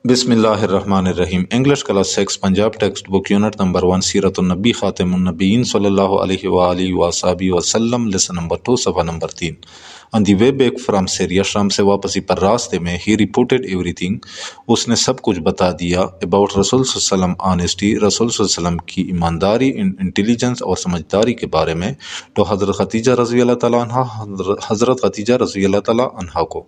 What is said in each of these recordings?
بسم اللہ الرحمن الرحیم English class 6 Punjab text book unit number 1 سیرت النبی خاتم النبیین صلی اللہ علیہ وآلہ وصحبہ وسلم لیسن نمبر 2 صفحہ number 3 On the way back from Syria شام سے واپسی پر راستے میں he reported everything اس نے سب کچھ بتا دیا about رسول صلی اللہ علیہ وسلم honesty رسول صلی اللہ علیہ وسلم کی ایمانداری انٹیلیجنس اور سمجھداری کے بارے میں تو حضرت خدیجہ رضی اللہ تعالیٰ عنہ کو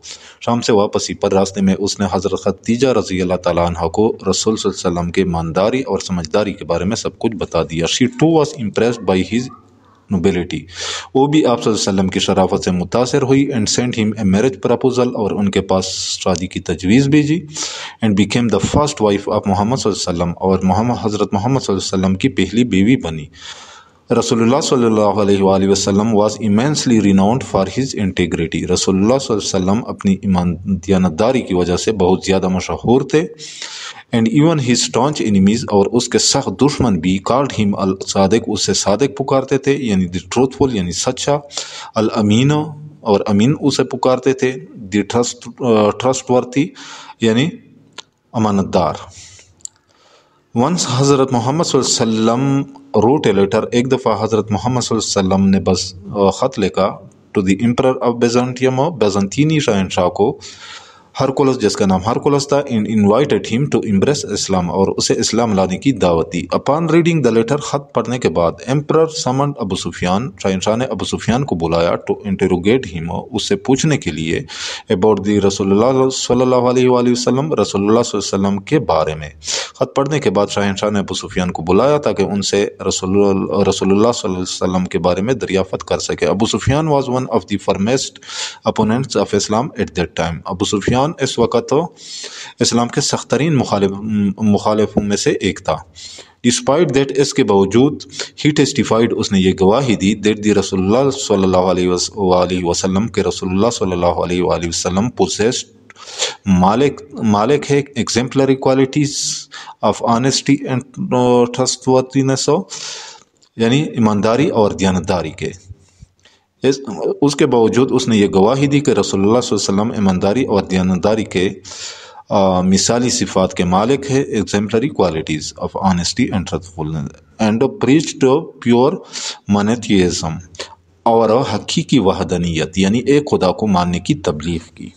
شام سے واپسی پر راستے میں اس نے حضرت خدیجہ رضی اللہ تعالیٰ عنہ کو رسول صلی اللہ علیہ وسلم کے ایمانداری اور سمجھداری کے بارے میں سب کچھ بتا دیا. She too was impressed by his nobility وہ بھی آپ صلی اللہ علیہ وسلم کی شرافت سے متاثر ہوئی and sent him a marriage proposal اور ان کے پاس شادی کی تجویز بھیجی and became the first wife of محمد صلی اللہ علیہ وسلم اور حضرت محمد صلی اللہ علیہ وسلم کی پہلی بیوی بنی. رسول اللہ صلی اللہ علیہ وآلہ وسلم was immensely renowned for his integrity رسول اللہ صلی اللہ علیہ وسلم اپنی دیانتداری کی وجہ سے بہت زیادہ مشہور تھے. and even his staunch enemies اور اس کے سخت دشمن بھی called him الصادق اسے صادق پکارتے تھے یعنی the truthful یعنی سچا, الامین اور امین اسے پکارتے تھے, the trustworthy یعنی امانت دار. Once حضرت محمد صلی اللہ علیہ وسلم wrote a letter ایک دفعہ حضرت محمد صلی اللہ علیہ وسلم نے بس خط لکھا to the emperor of Byzantium بیزنطینی شہنشاہ کو ہرکولس جس کا نام ہرکولس تھا and invited him to embrace Islam اور اسے اسلام لانے کی دعوت دی. Upon reading the letter خط پڑھنے کے بعد emperor summoned ابو سفیان شہنشاہ نے ابو سفیان کو بلایا to interrogate him اس سے پوچھنے کے لیے about the رسول اللہ صلی اللہ علیہ وآلہ وسلم رسول اللہ صلی اللہ علیہ وسلم کے بارے میں. خط پڑھنے کے بعد شہنشاہ نے ابو سفیان کو بلایا تاکہ ان سے رسول اللہ صلی اللہ علیہ وسلم کے بارے میں دریافت کر سکے. ابو سفیان was one of the foremost opponents of Islam at that time ابو سفیان اس وقت تو اسلام کے سخت ترین مخالفوں میں سے ایک تھا. Despite that اس کے باوجود he testified اس نے یہ گواہی دی that the رسول اللہ صلی اللہ علیہ وسلم کے رسول اللہ صلی اللہ علیہ وآلہ وسلم possessed مالک ہے exemplary qualities of honesty and trustworthiness یعنی ایمانداری اور دیانتداری کے. اس کے باوجود اس نے یہ گواہی دی کہ رسول اللہ صلی اللہ علیہ وسلم ایمانداری اور دیانتداری کے مثالی صفات کے مالک ہے exemplary qualities of honesty and truthfulness and preached pure monotheism اور حقیقی وحدانیت یعنی ایک خدا کو ماننے کی تبلیغ کی.